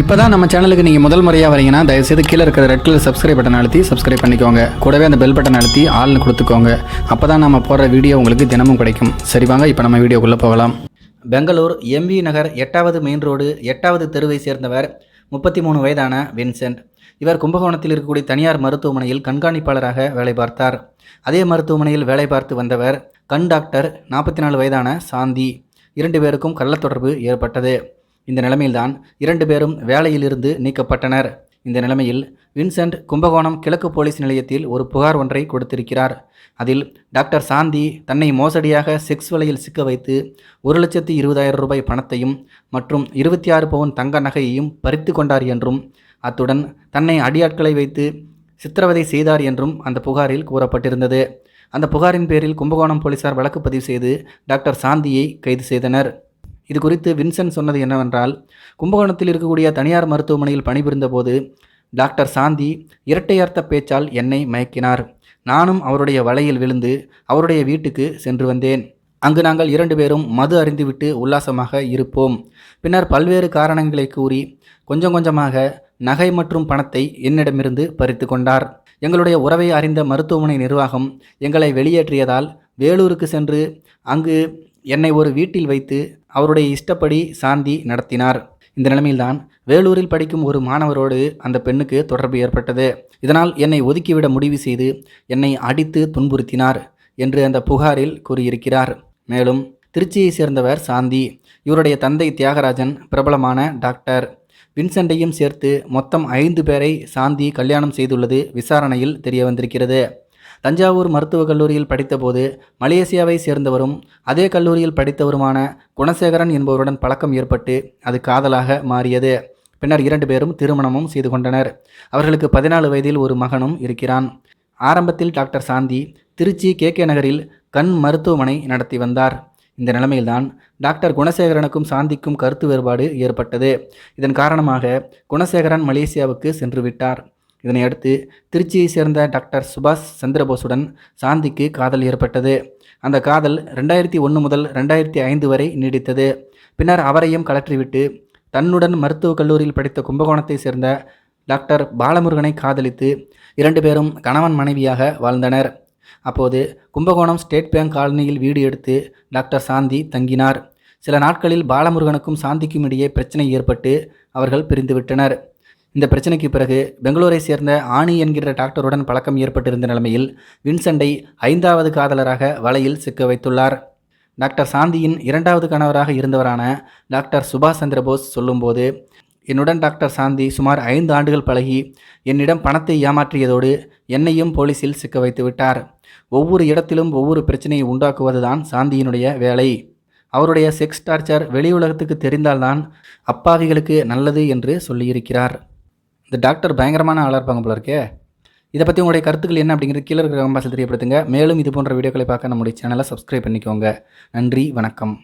இப்போ தான் நம்ம சேனலுக்கு நீங்கள் முதல் முறையாக வரீங்கன்னா தயவுசெய்து கீழே இருக்கிற ரெட் கலர் சப்ஸ்கிரைப் பட்டன் அழுத்தி சப்ஸ்கிரைப் பண்ணிக்கோங்க. கூடவே அந்த பெல் பட்டன் அழுத்தி ஆள்னு கொடுத்துக்கோங்க. அப்போ தான் நம்ம போடுற வீடியோ உங்களுக்கு தினமும் கிடைக்கும். சரி வாங்க இப்போ நம்ம வீடியோக்குள்ளே போகலாம். பெங்களூர் எம்பி நகர் 8வது மெயின் ரோடு 8வது தெருவை சேர்ந்தவர் 33 வயதான வின்சென்ட். இவர் கும்பகோணத்தில் இருக்கக்கூடிய தனியார் மருத்துவமனையில் கண்காணிப்பாளராக வேலை பார்த்தார். அதே மருத்துவமனையில் வேலை பார்த்து வந்தவர் கண் டாக்டர் 44 வயதான சாந்தி. 2 பேருக்கும் கள்ளத்தொடர்பு ஏற்பட்டது. இந்த நிலைமையில்தான் 2 பேரும் வேலையிலிருந்து நீக்கப்பட்டனர். இந்த நிலைமையில் வின்சென்ட் கும்பகோணம் கிழக்கு போலீஸ் நிலையத்தில் ஒரு புகார் ஒன்றை கொடுத்திருக்கிறார். அதில் டாக்டர் சாந்தி தன்னை மோசடியாக செக்ஸ் வலையில் சிக்க வைத்து 1,20,000 ரூபாய் பணத்தையும் மற்றும் 26 பவுன் தங்க நகையையும் பறித்து கொண்டார் என்றும், அத்துடன் தன்னை அடியாட்களை வைத்து சித்திரவதை செய்தார் என்றும் அந்த புகாரில் கூறப்பட்டிருந்தது. அந்த புகாரின் பேரில் கும்பகோணம் போலீசார் வழக்கு பதிவு செய்து டாக்டர் சாந்தியை கைது செய்தனர். இது குறித்து வின்சென்ட் சொன்னது என்னவென்றால், கும்பகோணத்தில் இருக்கக்கூடிய தனியார் மருத்துவமனையில் பணிபுரிந்த போது டாக்டர் சாந்தி இரட்டையர்த்த பேச்சால் என்னை மயக்கினார். நானும் அவருடைய வலையில் விழுந்து அவருடைய வீட்டுக்கு சென்று வந்தேன். அங்கு நாங்கள் 2 பேரும் மது அருந்திவிட்டு உல்லாசமாக இருப்போம். பின்னர் பல்வேறு காரணங்களை கூறி கொஞ்சம் கொஞ்சமாக நகை மற்றும் பணத்தை என்னிடமிருந்து பறித்து கொண்டார். எங்களுடைய உறவை அறிந்த மருத்துவமனை நிர்வாகம் எங்களை வெளியேற்றியதால் வேலூருக்கு சென்று அங்கு என்னை ஒரு வீட்டில் வைத்து அவருடைய இஷ்டப்படி சாந்தி நடத்தினார். இந்த நிலைமையில்தான் வேலூரில் படிக்கும் ஒரு மாணவரோடு அந்த பெண்ணுக்கு தொடர்பு ஏற்பட்டது. இதனால் என்னை ஒதுக்கிவிட முடிவு செய்து என்னை அடித்து துன்புறுத்தினார் என்று அந்த புகாரில் கூறியிருக்கிறார். மேலும் திருச்சியை சேர்ந்தவர் சாந்தி. இவருடைய தந்தை தியாகராஜன் பிரபலமான டாக்டர். வின்சென்ட்டையும் சேர்த்து மொத்தம் 5 பேரை சாந்தி கல்யாணம் செய்துள்ளது விசாரணையில் தெரிய வந்திருக்கிறது. தஞ்சாவூர் மருத்துவக் கல்லூரியில் படித்தபோது மலேசியாவை சேர்ந்தவரும் அதே கல்லூரியில் படித்தவருமான குணசேகரன் என்பவருடன் பழக்கம் ஏற்பட்டு அது காதலாக மாறியது. பின்னர் 2 பேரும் திருமணமும் செய்து கொண்டனர். அவர்களுக்கு 14 வயதில் ஒரு மகனும் இருக்கிறான். ஆரம்பத்தில் டாக்டர் சாந்தி திருச்சி KK நகரில் கண் மருத்துவமனை நடத்தி வந்தார். இந்த நிலைமையில்தான் டாக்டர் குணசேகரனுக்கும் சாந்திக்கும் கருத்து வேறுபாடு ஏற்பட்டது. இதன் காரணமாக குணசேகரன் மலேசியாவுக்கு சென்று விட்டார். இதனையடுத்து திருச்சியை சேர்ந்த டாக்டர் சுபாஷ் சந்திரபோஸுடன் சாந்திக்கு காதல் ஏற்பட்டது. அந்த காதல் 2001 முதல் 2005 வரை நீடித்தது. பின்னர் அவரையும் கலற்றிவிட்டு தன்னுடன் மருத்துவக் கல்லூரியில் படித்த கும்பகோணத்தை சேர்ந்த டாக்டர் பாலமுருகனை காதலித்து 2 பேரும் கணவன் மனைவியாக வாழ்ந்தனர். அப்போது கும்பகோணம் ஸ்டேட் பேங்க் காலனியில் வீடு எடுத்து டாக்டர் சாந்தி தங்கினார். சில நாட்களில் பாலமுருகனுக்கும் சாந்திக்கும் இடையே பிரச்சனை ஏற்பட்டு அவர்கள் பிரிந்துவிட்டனர். இந்த பிரச்சனைக்கு பிறகு பெங்களூரை சேர்ந்த ஆணி என்கிற டாக்டருடன் பழக்கம் ஏற்பட்டிருந்த நிலைமையில் வின்சென்ட்டை 5வது காதலராக வலையில் சிக்க வைத்துள்ளார். டாக்டர் சாந்தியின் 2வது கணவராக இருந்தவரான டாக்டர் சுபாஷ் சந்திரபோஸ் சொல்லும்போது, என்னுடன் டாக்டர் சாந்தி சுமார் 5 ஆண்டுகள் பழகி என்னிடம் பணத்தை ஏமாற்றியதோடு என்னையும் போலீஸில் சிக்க வைத்து விட்டார். ஒவ்வொரு இடத்திலும் ஒவ்வொரு பிரச்சனையை உண்டாக்குவதுதான் சாந்தியினுடைய வேலை. அவருடைய செக்ஸ் டார்ச்சர் வெளி உலகத்துக்கு தெரிந்தால்தான் அப்பாவிகளுக்கு நல்லது என்று சொல்லியிருக்கிறார். இந்த டாக்டர் பயங்கரமான ஆளாக இருப்பாங்க போல இருக்கே. இதை பற்றி உங்களுடைய கருத்துக்கள் என்ன அப்படிங்கிறது கீழே இருக்கிற கமெண்ட் பாக்ஸில் தெரியப்படுத்துங்க. மேலும் இது போன்ற வீடியோக்களை பார்க்க நம்முடைய சேனலை சப்ஸ்கிரைப் பண்ணிக்கோங்க. நன்றி, வணக்கம்.